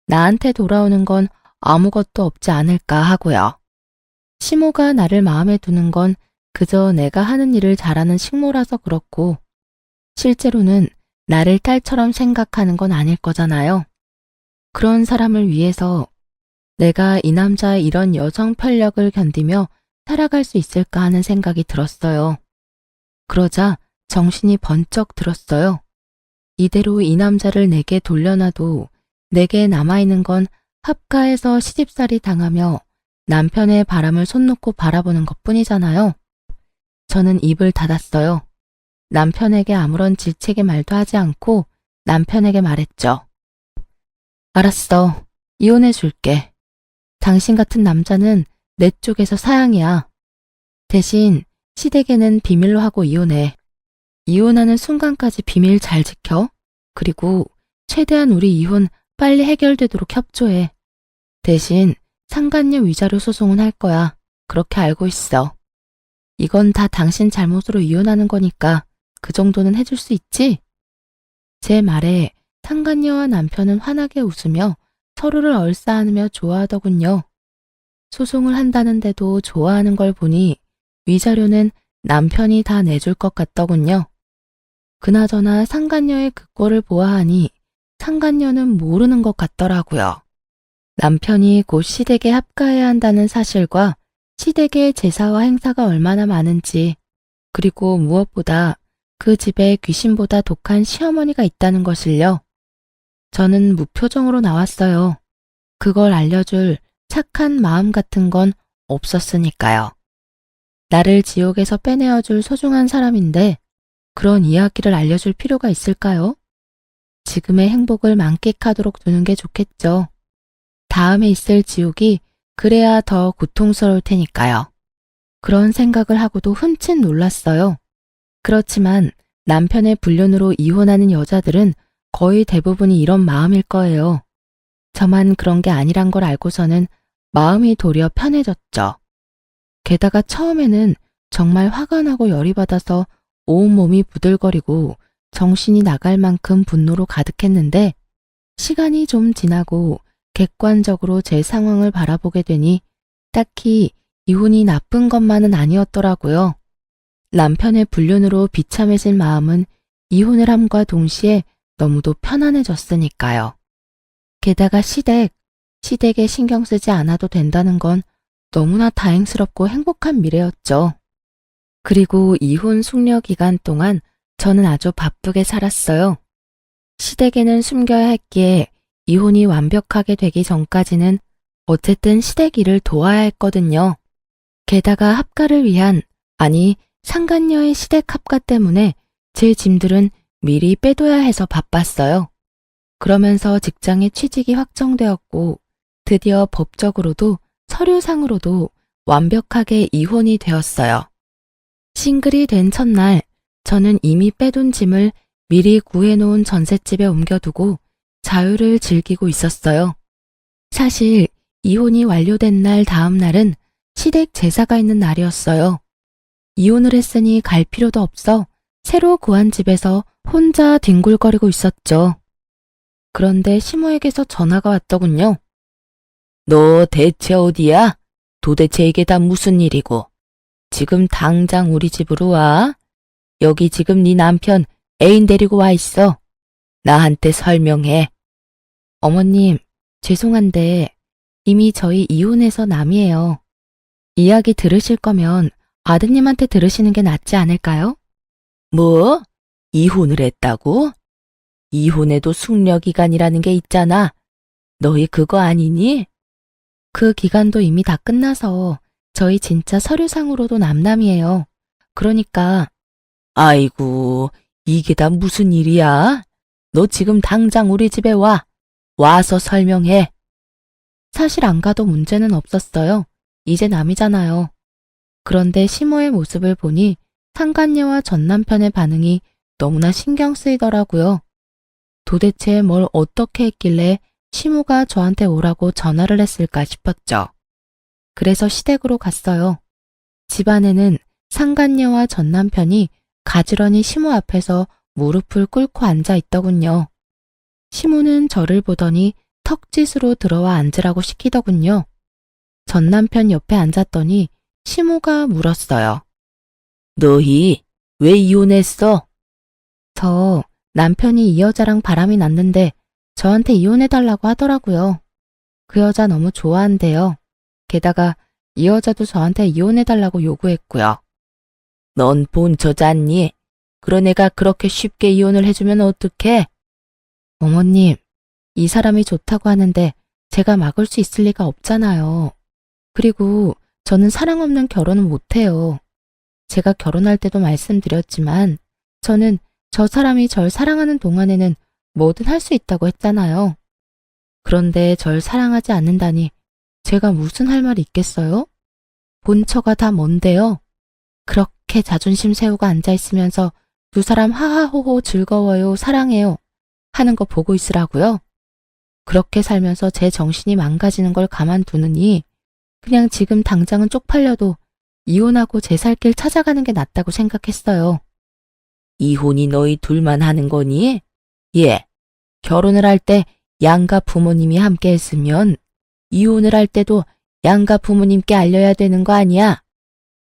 나한테 돌아오는 건 아무것도 없지 않을까 하고요. 시모가 나를 마음에 두는 건 그저 내가 하는 일을 잘하는 식모라서 그렇고, 실제로는 나를 딸처럼 생각하는 건 아닐 거잖아요. 그런 사람을 위해서 내가 이 남자의 이런 여성 편력을 견디며 살아갈 수 있을까 하는 생각이 들었어요. 그러자 정신이 번쩍 들었어요. 이대로 이 남자를 내게 돌려놔도 내게 남아있는 건 합가해서 시집살이 당하며 남편의 바람을 손 놓고 바라보는 것뿐이잖아요. 저는 입을 닫았어요. 남편에게 아무런 질책의 말도 하지 않고 남편에게 말했죠. 알았어. 이혼해 줄게. 당신 같은 남자는 내 쪽에서 사양이야. 대신 시댁에는 비밀로 하고 이혼해. 이혼하는 순간까지 비밀 잘 지켜. 그리고 최대한 우리 이혼 빨리 해결되도록 협조해. 대신 상간녀 위자료 소송은 할 거야. 그렇게 알고 있어. 이건 다 당신 잘못으로 이혼하는 거니까 그 정도는 해줄 수 있지? 제 말에 상간녀와 남편은 환하게 웃으며 서로를 얼싸안으며 좋아하더군요. 소송을 한다는데도 좋아하는 걸 보니 위자료는 남편이 다 내줄 것 같더군요. 그나저나 상간녀의 그 꼴을 보아하니 상간녀는 모르는 것 같더라고요. 남편이 곧 시댁에 합가해야 한다는 사실과 시댁의 제사와 행사가 얼마나 많은지, 그리고 무엇보다 그 집에 귀신보다 독한 시어머니가 있다는 것을요. 저는 무표정으로 나왔어요. 그걸 알려줄 착한 마음 같은 건 없었으니까요. 나를 지옥에서 빼내어줄 소중한 사람인데 그런 이야기를 알려줄 필요가 있을까요? 지금의 행복을 만끽하도록 두는 게 좋겠죠. 다음에 있을 지옥이 그래야 더 고통스러울 테니까요. 그런 생각을 하고도 흠칫 놀랐어요. 그렇지만 남편의 불륜으로 이혼하는 여자들은 거의 대부분이 이런 마음일 거예요. 저만 그런 게 아니란 걸 알고서는 마음이 도리어 편해졌죠. 게다가 처음에는 정말 화가 나고 열이 받아서 온몸이 부들거리고 정신이 나갈 만큼 분노로 가득했는데 시간이 좀 지나고 객관적으로 제 상황을 바라보게 되니 딱히 이혼이 나쁜 것만은 아니었더라고요. 남편의 불륜으로 비참해진 마음은 이혼을 함과 동시에 너무도 편안해졌으니까요. 게다가 시댁에 신경 쓰지 않아도 된다는 건 너무나 다행스럽고 행복한 미래였죠. 그리고 이혼 숙려 기간 동안 저는 아주 바쁘게 살았어요. 시댁에는 숨겨야 했기에 이혼이 완벽하게 되기 전까지는 어쨌든 시댁 일을 도와야 했거든요. 게다가 합가를 위한, 아니 상간녀의 시댁 합가 때문에 제 짐들은 미리 빼둬야 해서 바빴어요. 그러면서 직장의 취직이 확정되었고 드디어 법적으로도 서류상으로도 완벽하게 이혼이 되었어요. 싱글이 된 첫날 저는 이미 빼둔 짐을 미리 구해놓은 전셋집에 옮겨두고 자유를 즐기고 있었어요. 사실 이혼이 완료된 날 다음 날은 시댁 제사가 있는 날이었어요. 이혼을 했으니 갈 필요도 없어 새로 구한 집에서 혼자 뒹굴거리고 있었죠. 그런데 시모에게서 전화가 왔더군요. 너 대체 어디야? 도대체 이게 다 무슨 일이고? 지금 당장 우리 집으로 와. 여기 지금 네 남편 애인 데리고 와 있어. 나한테 설명해. 어머님, 죄송한데 이미 저희 이혼해서 남이에요. 이야기 들으실 거면 아드님한테 들으시는 게 낫지 않을까요? 뭐? 이혼을 했다고? 이혼해도 숙려기간이라는 게 있잖아. 너희 그거 아니니? 그 기간도 이미 다 끝나서 저희 진짜 서류상으로도 남남이에요. 그러니까. 아이고, 이게 다 무슨 일이야? 너 지금 당장 우리 집에 와. 와서 설명해. 사실 안 가도 문제는 없었어요. 이제 남이잖아요. 그런데 시모의 모습을 보니 상간녀와 전 남편의 반응이 너무나 신경 쓰이더라고요. 도대체 뭘 어떻게 했길래 시모가 저한테 오라고 전화를 했을까 싶었죠. 그래서 시댁으로 갔어요. 집안에는 상간녀와 전 남편이 가지런히 시모 앞에서 무릎을 꿇고 앉아 있더군요. 시모는 저를 보더니 턱짓으로 들어와 앉으라고 시키더군요. 전 남편 옆에 앉았더니 시모가 물었어요. 너희 왜 이혼했어? 저 남편이 이 여자랑 바람이 났는데 저한테 이혼해달라고 하더라고요. 그 여자 너무 좋아한대요. 게다가 이 여자도 저한테 이혼해달라고 요구했고요. 넌 본처잖니? 그런 애가 그렇게 쉽게 이혼을 해주면 어떡해? 어머님, 이 사람이 좋다고 하는데 제가 막을 수 있을 리가 없잖아요. 그리고 저는 사랑 없는 결혼은 못해요. 제가 결혼할 때도 말씀드렸지만 저는 저 사람이 절 사랑하는 동안에는 뭐든 할 수 있다고 했잖아요. 그런데 절 사랑하지 않는다니 제가 무슨 할 말이 있겠어요? 본처가 다 뭔데요? 그렇게 자존심 세우고 앉아있으면서 두 사람 하하호호 즐거워요, 사랑해요 하는 거 보고 있으라고요? 그렇게 살면서 제 정신이 망가지는 걸 가만두느니 그냥 지금 당장은 쪽팔려도 이혼하고 제 살 길 찾아가는 게 낫다고 생각했어요. 이혼이 너희 둘만 하는 거니? 예, 결혼을 할 때 양가 부모님이 함께 했으면 이혼을 할 때도 양가 부모님께 알려야 되는 거 아니야?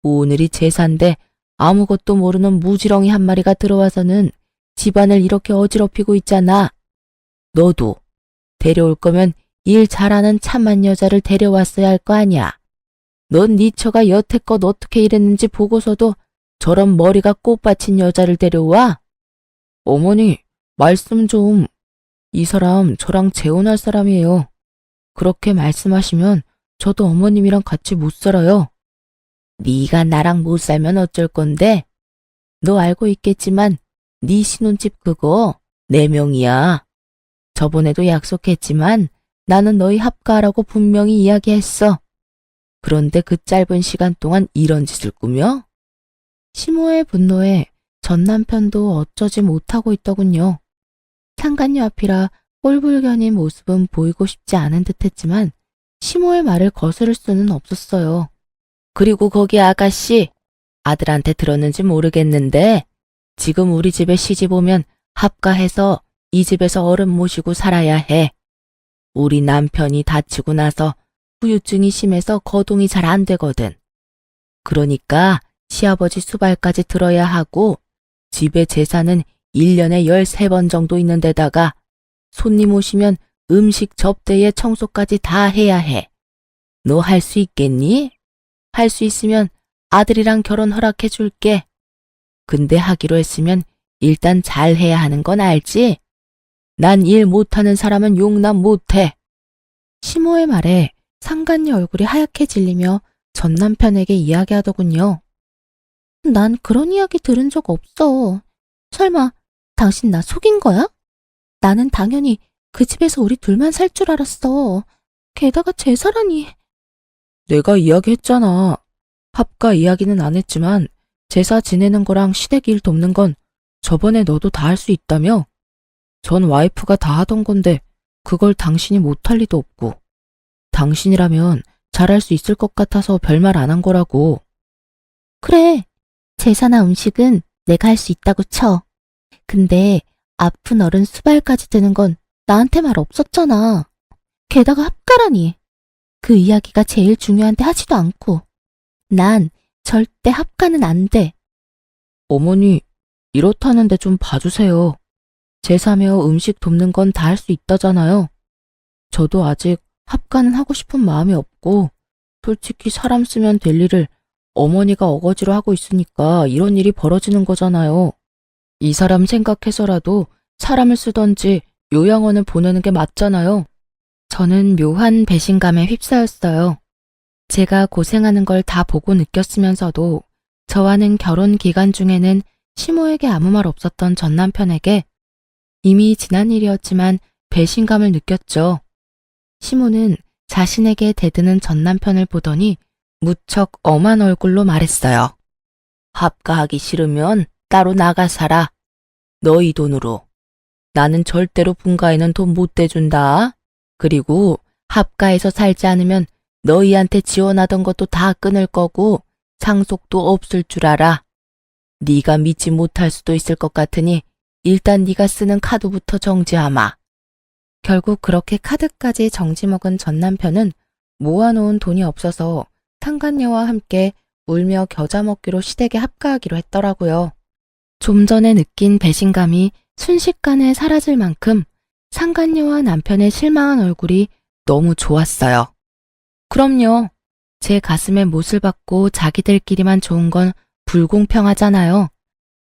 오늘이 제사인데 아무것도 모르는 무지렁이 한 마리가 들어와서는 집안을 이렇게 어지럽히고 있잖아. 너도 데려올 거면 일 잘하는 참한 여자를 데려왔어야 할 거 아니야. 넌 네 처가 여태껏 어떻게 일했는지 보고서도 저런 머리가 꽃받친 여자를 데려와? 어머니, 말씀 좀. 이 사람 저랑 재혼할 사람이에요. 그렇게 말씀하시면 저도 어머님이랑 같이 못 살아요. 네가 나랑 못 살면 어쩔 건데? 너 알고 있겠지만 네 신혼집 그거 내 명이야. 저번에도 약속했지만 나는 너희 합가하라고 분명히 이야기했어. 그런데 그 짧은 시간 동안 이런 짓을 꾸며? 시모의 분노에 전 남편도 어쩌지 못하고 있더군요. 상간녀 앞이라 꼴불견인 모습은 보이고 싶지 않은 듯했지만 시모의 말을 거스를 수는 없었어요. 그리고 거기 아가씨, 아들한테 들었는지 모르겠는데 지금 우리 집에 시집 오면 합가해서 이 집에서 어른 모시고 살아야 해. 우리 남편이 다치고 나서 후유증이 심해서 거동이 잘 안 되거든. 그러니까 시아버지 수발까지 들어야 하고 집에 제사는 1년에 13번 정도 있는 데다가 손님 오시면 음식 접대에 청소까지 다 해야 해. 너 할 수 있겠니? 할 수 있으면 아들이랑 결혼 허락해 줄게. 근데 하기로 했으면 일단 잘 해야 하는 건 알지? 난 일 못하는 사람은 용납 못해. 시모의 말에 상간녀 얼굴이 하얗게 질리며 전 남편에게 이야기하더군요. 난 그런 이야기 들은 적 없어. 설마 당신 나 속인 거야? 나는 당연히 그 집에서 우리 둘만 살 줄 알았어. 게다가 제사라니. 내가 이야기했잖아. 합가 이야기는 안 했지만 제사 지내는 거랑 시댁 일 돕는 건 저번에 너도 다 할 수 있다며? 전 와이프가 다 하던 건데 그걸 당신이 못할 리도 없고. 당신이라면 잘할 수 있을 것 같아서 별말 안 한 거라고. 그래, 제사나 음식은 내가 할 수 있다고 쳐. 근데 아픈 어른 수발까지 드는 건 나한테 말 없었잖아. 게다가 합가라니. 그 이야기가 제일 중요한데 하지도 않고. 난 절대 합가는 안 돼. 어머니, 이렇다는데 좀 봐주세요. 제사며 음식 돕는 건 다 할 수 있다잖아요. 저도 아직 합가는 하고 싶은 마음이 없고 솔직히 사람 쓰면 될 일을 어머니가 어거지로 하고 있으니까 이런 일이 벌어지는 거잖아요. 이 사람 생각해서라도 사람을 쓰던지 요양원을 보내는 게 맞잖아요. 저는 묘한 배신감에 휩싸였어요. 제가 고생하는 걸 다 보고 느꼈으면서도 저와는 결혼 기간 중에는 시모에게 아무 말 없었던 전 남편에게 이미 지난 일이었지만 배신감을 느꼈죠. 시모는 자신에게 대드는 전 남편을 보더니 무척 엄한 얼굴로 말했어요. 합가하기 싫으면 따로 나가 살아. 너희 돈으로. 나는 절대로 분가에는 돈 못 대준다. 그리고 합가해서 살지 않으면 너희한테 지원하던 것도 다 끊을 거고 상속도 없을 줄 알아. 네가 믿지 못할 수도 있을 것 같으니 일단 네가 쓰는 카드부터 정지하마. 결국 그렇게 카드까지 정지 먹은 전 남편은 모아놓은 돈이 없어서 상간녀와 함께 울며 겨자 먹기로 시댁에 합가하기로 했더라고요. 좀 전에 느낀 배신감이 순식간에 사라질 만큼 상간녀와 남편의 실망한 얼굴이 너무 좋았어요. 그럼요. 제 가슴에 못을 박고 자기들끼리만 좋은 건 불공평하잖아요.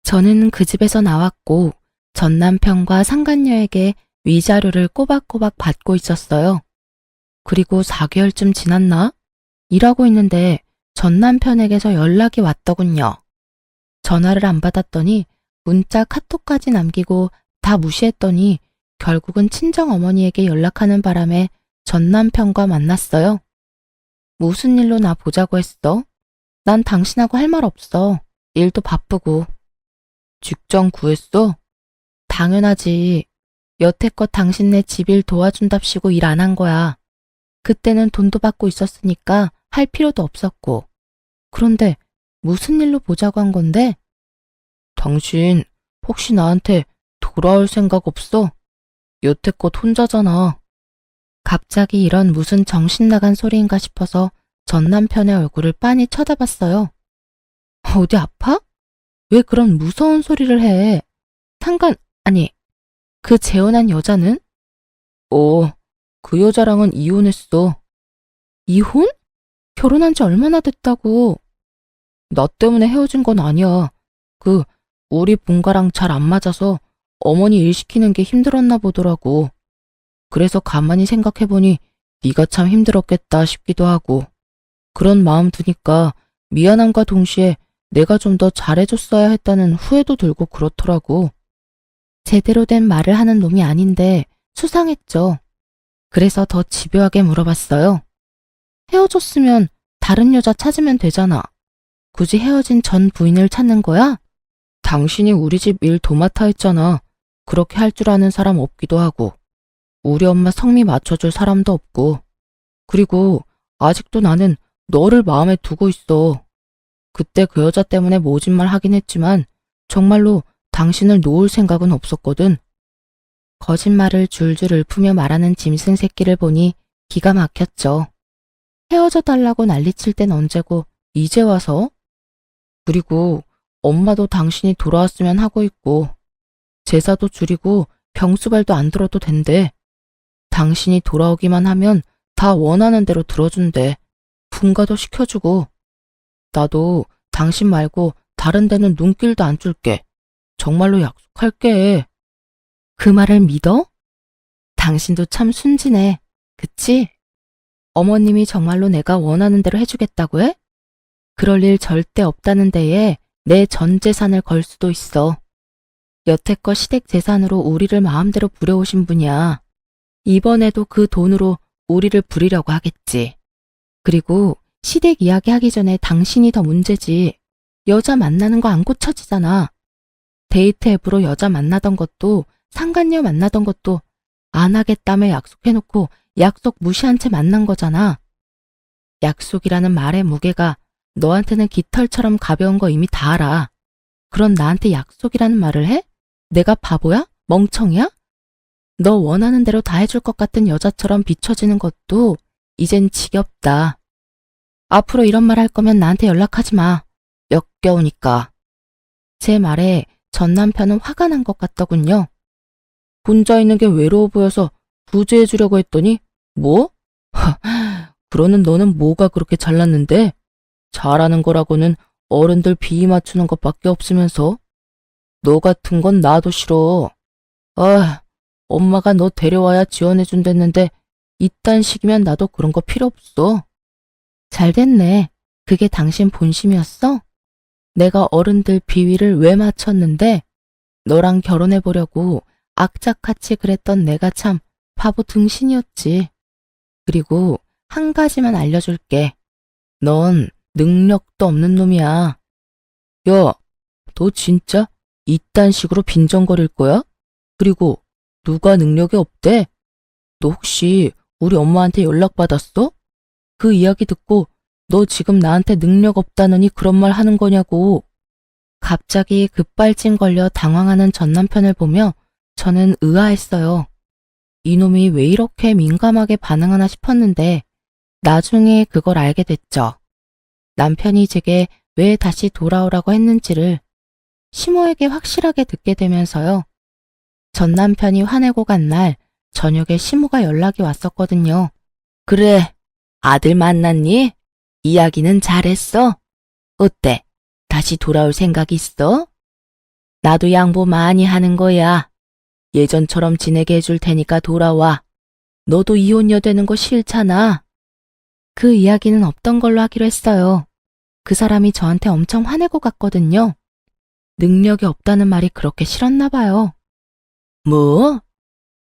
저는 그 집에서 나왔고 전 남편과 상간녀에게 위자료를 꼬박꼬박 받고 있었어요. 그리고 4개월쯤 지났나? 일하고 있는데 전 남편에게서 연락이 왔더군요. 전화를 안 받았더니 문자 카톡까지 남기고 다 무시했더니 결국은 친정어머니에게 연락하는 바람에 전 남편과 만났어요. 무슨 일로 나 보자고 했어? 난 당신하고 할 말 없어. 일도 바쁘고. 직장 구했어? 당연하지. 여태껏 당신네 집일 도와준답시고 일 안 한 거야. 그때는 돈도 받고 있었으니까 할 필요도 없었고. 그런데 무슨 일로 보자고 한 건데? 당신 혹시 나한테 돌아올 생각 없어? 여태껏 혼자잖아. 갑자기 이런 무슨 정신 나간 소리인가 싶어서 전 남편의 얼굴을 빤히 쳐다봤어요. 어디 아파? 왜 그런 무서운 소리를 해? 아니, 그 재혼한 여자는? 그 여자랑은 이혼했어. 이혼? 결혼한 지 얼마나 됐다고. 나 때문에 헤어진 건 아니야. 우리 본가랑 잘 안 맞아서 어머니 일 시키는 게 힘들었나 보더라고. 그래서 가만히 생각해보니 네가 참 힘들었겠다 싶기도 하고. 그런 마음 두니까 미안함과 동시에 내가 좀 더 잘해줬어야 했다는 후회도 들고 그렇더라고. 제대로 된 말을 하는 놈이 아닌데 수상했죠. 그래서 더 집요하게 물어봤어요. 헤어졌으면 다른 여자 찾으면 되잖아. 굳이 헤어진 전 부인을 찾는 거야? 당신이 우리 집 일 도맡아 했잖아. 그렇게 할 줄 아는 사람 없기도 하고. 우리 엄마 성미 맞춰줄 사람도 없고. 그리고 아직도 나는 너를 마음에 두고 있어. 그때 그 여자 때문에 모진 말 하긴 했지만 정말로 당신을 놓을 생각은 없었거든. 거짓말을 줄줄 읊으며 말하는 짐승 새끼를 보니 기가 막혔죠. 헤어져 달라고 난리칠 땐 언제고 이제 와서? 그리고 엄마도 당신이 돌아왔으면 하고 있고 제사도 줄이고 병수발도 안 들어도 된대. 당신이 돌아오기만 하면 다 원하는 대로 들어준대. 분가도 시켜주고. 나도 당신 말고 다른 데는 눈길도 안 줄게. 정말로 약속할게. 그 말을 믿어? 당신도 참 순진해. 그치? 어머님이 정말로 내가 원하는 대로 해주겠다고 해? 그럴 일 절대 없다는 데에 내 전 재산을 걸 수도 있어. 여태껏 시댁 재산으로 우리를 마음대로 부려오신 분이야. 이번에도 그 돈으로 우리를 부리려고 하겠지. 그리고 시댁 이야기 하기 전에 당신이 더 문제지. 여자 만나는 거 안 고쳐지잖아. 데이트 앱으로 여자 만나던 것도 상간녀 만나던 것도 안 하겠다며 약속해놓고 약속 무시한 채 만난 거잖아. 약속이라는 말의 무게가 너한테는 깃털처럼 가벼운 거 이미 다 알아. 그럼 나한테 약속이라는 말을 해? 내가 바보야? 멍청이야? 너 원하는 대로 다 해줄 것 같은 여자처럼 비춰지는 것도 이젠 지겹다. 앞으로 이런 말 할 거면 나한테 연락하지 마. 역겨우니까. 제 말에 전 남편은 화가 난 것 같더군요. 혼자 있는 게 외로워 보여서 구제해 주려고 했더니 뭐? 그러는 너는 뭐가 그렇게 잘났는데? 잘하는 거라고는 어른들 비위 맞추는 것밖에 없으면서. 너 같은 건 나도 싫어. 아, 엄마가 너 데려와야 지원해 준댔는데 이딴 식이면 나도 그런 거 필요 없어. 잘 됐네. 그게 당신 본심이었어? 내가 어른들 비위를 왜 맞췄는데 너랑 결혼해 보려고 악착같이 그랬던 내가 참 바보 등신이었지. 그리고 한 가지만 알려줄게. 넌 능력도 없는 놈이야. 야, 너 진짜 이딴 식으로 빈정거릴 거야? 그리고 누가 능력이 없대? 너 혹시 우리 엄마한테 연락받았어? 그 이야기 듣고 너 지금 나한테 능력 없다느니 그런 말 하는 거냐고. 갑자기 급발진 걸려 당황하는 전 남편을 보며 저는 의아했어요. 이놈이 왜 이렇게 민감하게 반응하나 싶었는데 나중에 그걸 알게 됐죠. 남편이 제게 왜 다시 돌아오라고 했는지를 시모에게 확실하게 듣게 되면서요. 전 남편이 화내고 간 날 저녁에 시모가 연락이 왔었거든요. 그래, 아들 만났니? 이야기는 잘했어? 어때? 다시 돌아올 생각 있어? 나도 양보 많이 하는 거야. 예전처럼 지내게 해줄 테니까 돌아와. 너도 이혼녀 되는 거 싫잖아. 그 이야기는 없던 걸로 하기로 했어요. 그 사람이 저한테 엄청 화내고 갔거든요. 능력이 없다는 말이 그렇게 싫었나 봐요. 뭐?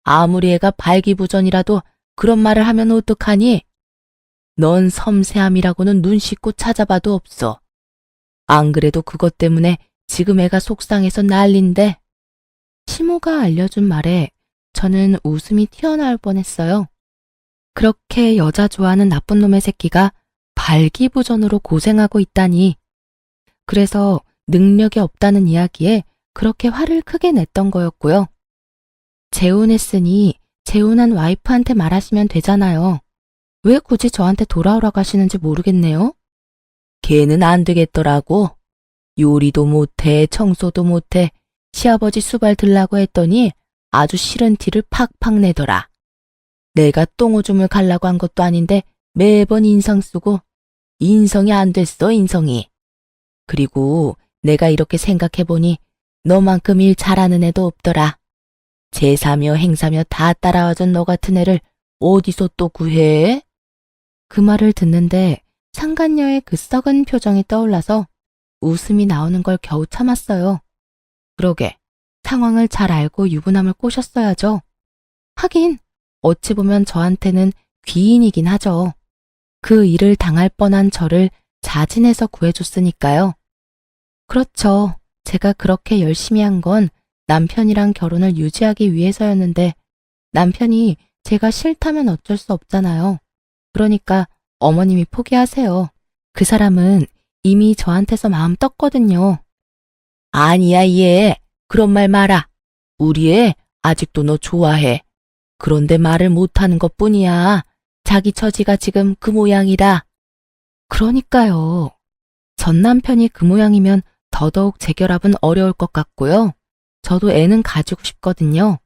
아무리 애가 발기부전이라도 그런 말을 하면 어떡하니? 넌 섬세함이라고는 눈 씻고 찾아봐도 없어. 안 그래도 그것 때문에 지금 애가 속상해서 난린데. 시모가 알려준 말에 저는 웃음이 튀어나올 뻔했어요. 그렇게 여자 좋아하는 나쁜 놈의 새끼가 발기부전으로 고생하고 있다니. 그래서 능력이 없다는 이야기에 그렇게 화를 크게 냈던 거였고요. 재혼했으니 재혼한 와이프한테 말하시면 되잖아요. 왜 굳이 저한테 돌아오라고 하시는지 모르겠네요. 걔는 안 되겠더라고. 요리도 못해, 청소도 못해, 시아버지 수발 들라고 했더니 아주 싫은 티를 팍팍 내더라. 내가 똥오줌을 갈라고 한 것도 아닌데 매번 인성 쓰고 인성이 안 됐어, 인성이. 그리고 내가 이렇게 생각해보니 너만큼 일 잘하는 애도 없더라. 제사며 행사며 다 따라와준 너 같은 애를 어디서 또 구해? 그 말을 듣는데 상간녀의 그 썩은 표정이 떠올라서 웃음이 나오는 걸 겨우 참았어요. 그러게, 상황을 잘 알고 유부남을 꼬셨어야죠. 하긴 어찌 보면 저한테는 귀인이긴 하죠. 그 일을 당할 뻔한 저를 자진해서 구해줬으니까요. 그렇죠. 제가 그렇게 열심히 한 건 남편이랑 결혼을 유지하기 위해서였는데 남편이 제가 싫다면 어쩔 수 없잖아요. 그러니까 어머님이 포기하세요. 그 사람은 이미 저한테서 마음 떴거든요. 아니야, 얘. 그런 말 마라. 우리 애 아직도 너 좋아해. 그런데 말을 못하는 것뿐이야. 자기 처지가 지금 그 모양이다. 그러니까요. 전 남편이 그 모양이면 더더욱 재결합은 어려울 것 같고요. 저도 애는 가지고 싶거든요.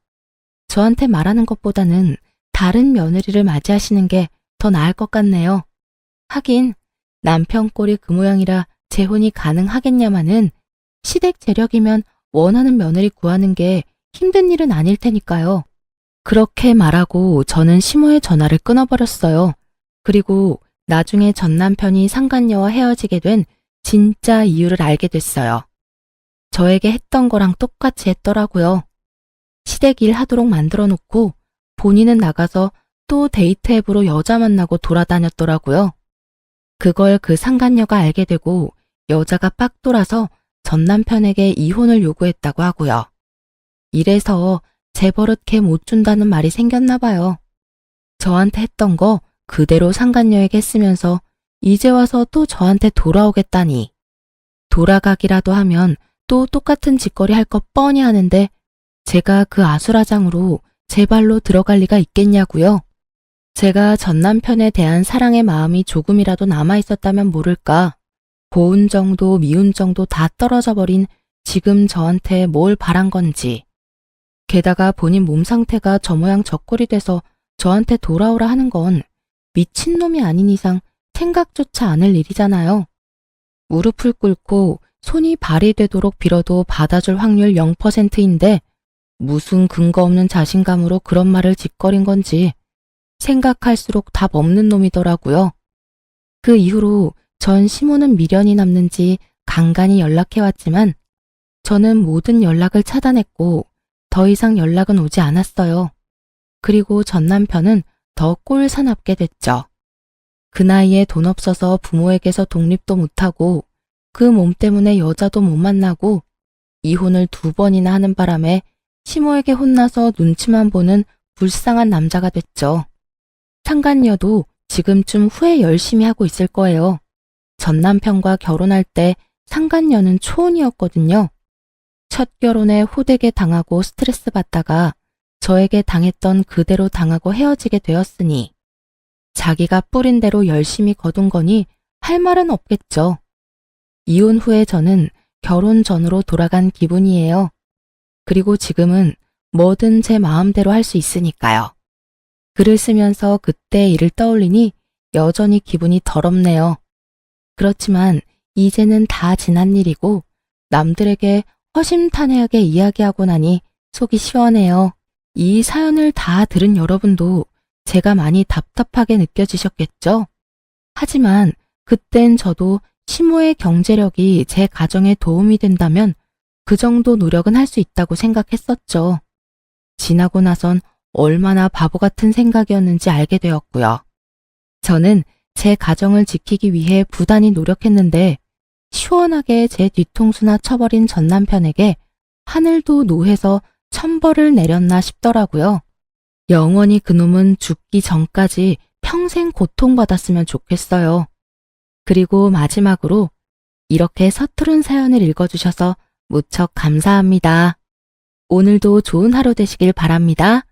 저한테 말하는 것보다는 다른 며느리를 맞이하시는 게 더 나을 것 같네요. 하긴 남편 꼴이 그 모양이라 재혼이 가능하겠냐마는 시댁 재력이면 원하는 며느리 구하는 게 힘든 일은 아닐 테니까요. 그렇게 말하고 저는 시모의 전화를 끊어버렸어요. 그리고 나중에 전 남편이 상간녀와 헤어지게 된 진짜 이유를 알게 됐어요. 저에게 했던 거랑 똑같이 했더라고요. 시댁 일 하도록 만들어 놓고 본인은 나가서 또 데이트 앱으로 여자 만나고 돌아다녔더라고요. 그걸 그 상간녀가 알게 되고 여자가 빡 돌아서 전 남편에게 이혼을 요구했다고 하고요. 이래서 재버릇 걔 못 준다는 말이 생겼나 봐요. 저한테 했던 거 그대로 상간녀에게 했으면서 이제 와서 또 저한테 돌아오겠다니. 돌아가기라도 하면 또 똑같은 짓거리 할 것 뻔히 하는데 제가 그 아수라장으로 제 발로 들어갈 리가 있겠냐고요. 제가 전 남편에 대한 사랑의 마음이 조금이라도 남아있었다면 모를까. 고운 정도 미운 정도 다 떨어져 버린 지금 저한테 뭘 바란 건지. 게다가 본인 몸 상태가 저 모양 저 꼴이 돼서 저한테 돌아오라 하는 건 미친놈이 아닌 이상 생각조차 않을 일이잖아요. 무릎을 꿇고 손이 발이 되도록 빌어도 받아줄 확률 0%인데 무슨 근거 없는 자신감으로 그런 말을 짓거린 건지 생각할수록 답 없는 놈이더라고요. 그 이후로 전 시모는 미련이 남는지 간간히 연락해왔지만 저는 모든 연락을 차단했고 더 이상 연락은 오지 않았어요. 그리고 전 남편은 더 꼴사납게 됐죠. 그 나이에 돈 없어서 부모에게서 독립도 못하고 그 몸 때문에 여자도 못 만나고 이혼을 2번이나 하는 바람에 시모에게 혼나서 눈치만 보는 불쌍한 남자가 됐죠. 상간녀도 지금쯤 후회 열심히 하고 있을 거예요. 전 남편과 결혼할 때 상간녀는 초혼이었거든요. 첫 결혼에 호되게 당하고 스트레스 받다가 저에게 당했던 그대로 당하고 헤어지게 되었으니 자기가 뿌린 대로 열심히 거둔 거니 할 말은 없겠죠. 이혼 후에 저는 결혼 전으로 돌아간 기분이에요. 그리고 지금은 뭐든 제 마음대로 할 수 있으니까요. 글을 쓰면서 그때 일을 떠올리니 여전히 기분이 더럽네요. 그렇지만 이제는 다 지난 일이고 남들에게 허심탄회하게 이야기하고 나니 속이 시원해요. 이 사연을 다 들은 여러분도 제가 많이 답답하게 느껴지셨겠죠? 하지만 그땐 저도 시모의 경제력이 제 가정에 도움이 된다면 그 정도 노력은 할 수 있다고 생각했었죠. 지나고 나선 얼마나 바보 같은 생각이었는지 알게 되었고요. 저는 제 가정을 지키기 위해 부단히 노력했는데 시원하게 제 뒤통수나 쳐버린 전 남편에게 하늘도 노해서 천벌을 내렸나 싶더라고요. 영원히 그놈은 죽기 전까지 평생 고통받았으면 좋겠어요. 그리고 마지막으로 이렇게 서투른 사연을 읽어주셔서 무척 감사합니다. 오늘도 좋은 하루 되시길 바랍니다.